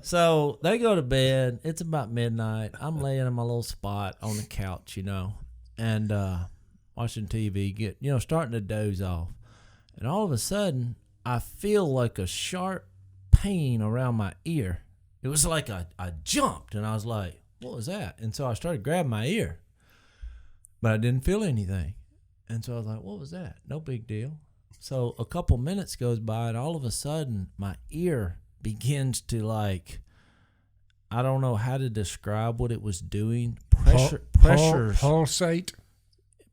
So they go to bed. It's about midnight. I'm laying in my little spot on the couch, and watching TV, starting to doze off. And all of a sudden, I feel like a sharp pain around my ear. It was like I jumped, and I was like, what was that? And so I started grabbing my ear, but I didn't feel anything. And so I was like, what was that? No big deal. So a couple minutes goes by, and all of a sudden, my ear begins to I don't know how to describe what it was doing. Pulsate.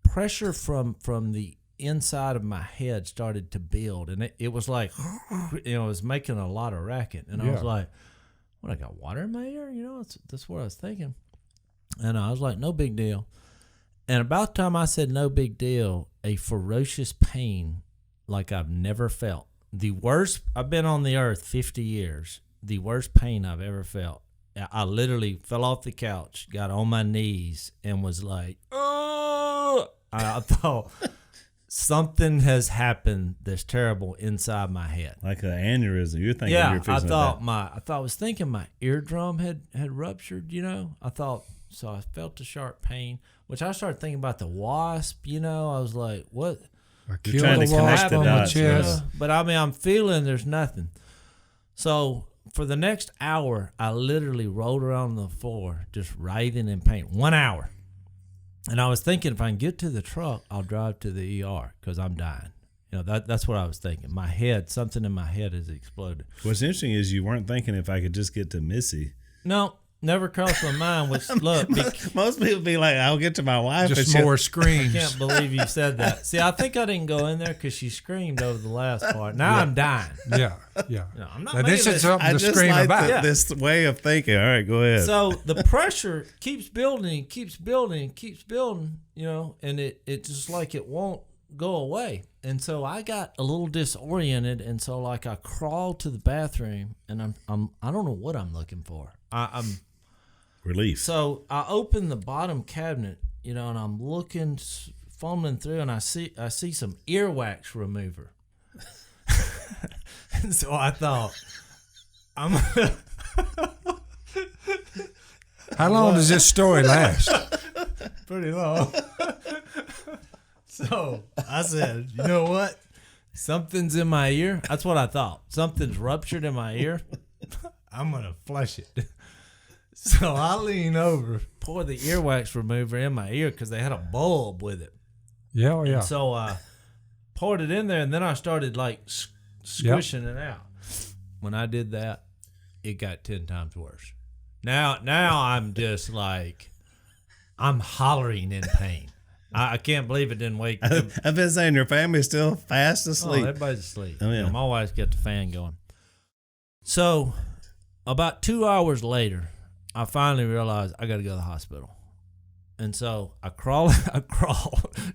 Pressure from the inside of my head started to build, and it was like, it was making a lot of racket. And I was like, what, I got water in my ear? That's what I was thinking. And I was like, no big deal. And about the time I said no big deal, a ferocious pain like I've never felt. The worst, I've been on the earth 50 years, the worst pain I've ever felt. I literally fell off the couch, got on my knees, and was like, oh! I thought something has happened that's terrible inside my head. Like an aneurysm. You're thinking you're fixing I was thinking my eardrum had ruptured, I thought, so I felt a sharp pain, which I started thinking about the wasp, I was like, what? You're trying to connect the dots. But I'm feeling there's nothing. So for the next hour, I literally rolled around on the floor, just writhing in pain. 1 hour. And I was thinking, if I can get to the truck, I'll drive to the ER because I'm dying. That's what I was thinking. Something in my head has exploded. What's interesting is you weren't thinking if I could just get to Missy. No. Never crossed my mind. Which look, most people be like, "I'll get to my wife." Just more screams. I can't believe you said that. See, I think I didn't go in there because she screamed over the last part. Now I'm dying. Yeah. No, I'm not. Now, this is something I to just scream like about. this way of thinking. All right, go ahead. So the pressure keeps building, keeps building, keeps building. And it just like it won't go away. And so I got a little disoriented, and so I crawled to the bathroom, and I don't know what I'm looking for. I'm relief. So I open the bottom cabinet, and I'm looking, fumbling through, and I see some earwax remover. And so I thought, How long does this story last? Pretty long. So I said, you know what? Something's in my ear. That's what I thought. Something's ruptured in my ear. I'm going to flush it. So I lean over, pour the earwax remover in my ear because they had a bulb with it. Yeah. And so I poured it in there, and then I started squishing it out. When I did that, it got 10 times worse. Now I'm just I'm hollering in pain. I can't believe it didn't wake up. I've been saying your family's still fast asleep. Oh, everybody's asleep. Oh, yeah. My wife's got the fan going. So about 2 hours later, I finally realized I got to go to the hospital. And so I crawl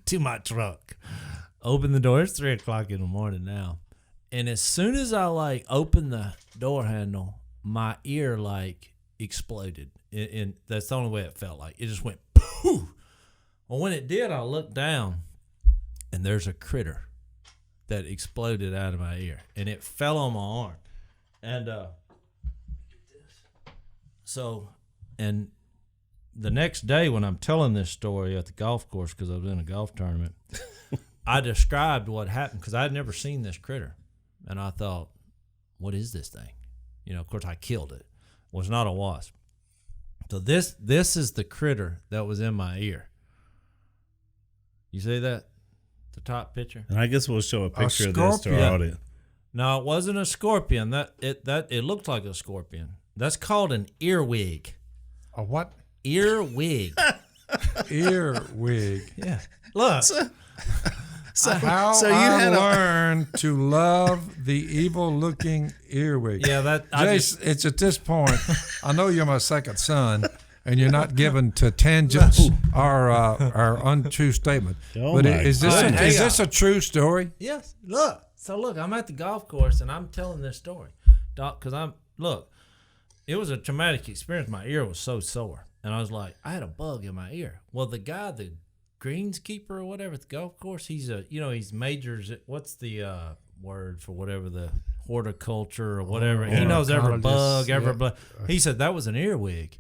to my truck, open the door. It's 3 o'clock in the morning now. And as soon as I opened the door handle, my ear exploded. And that's the only way it felt like. It just went poof. Well, when it did, I looked down, and there's a critter that exploded out of my ear, and it fell on my arm. And and the next day when I'm telling this story at the golf course, because I was in a golf tournament, I described what happened because I had never seen this critter. And I thought, what is this thing? Of course, I killed it. It was not a wasp. So this is the critter that was in my ear. You see that? The top picture? And I guess we'll show a picture of this to our audience. No, it wasn't a scorpion. It looked like a scorpion. That's called an earwig. A what? Earwig. Earwig. Yeah. Look. How I learned to love the evil-looking earwig. Yeah, Jase, it's at this point, I know you're my second son, and you're not given to tangents or untrue statement. But is this a true story? Yes. Look. So look, I'm at the golf course, and I'm telling this story, Doc, because it was a traumatic experience. My ear was so sore, and I was like, I had a bug in my ear. Well, the guy, the greenskeeper or whatever at the golf course, he's majors. What's the word for whatever the horticulture or whatever. He knows every bug, every bug. He said that was an earwig.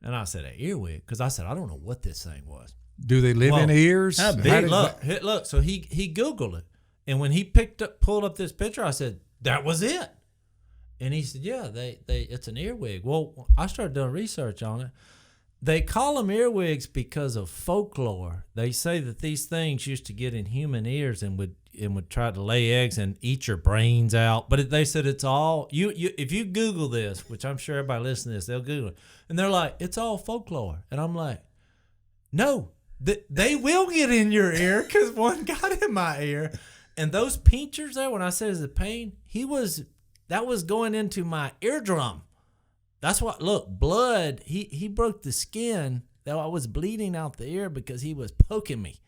And I said, an earwig? Because I said, I don't know what this thing was. Do they live in ears? Look. So he Googled it. And when he pulled up this picture, I said, that was it. And he said, yeah, it's an earwig. Well, I started doing research on it. They call them earwigs because of folklore. They say that these things used to get in human ears and would try to lay eggs and eat your brains out. But they said it's all if you Google this, which I'm sure everybody listening to this, they'll Google it, and they're like, it's all folklore. And I'm like, no, they will get in your ear because one got in my ear, and those pinchers there. When I said it's a pain, that was going into my eardrum. That's what, look, blood, he broke the skin. That I was bleeding out the ear because he was poking me.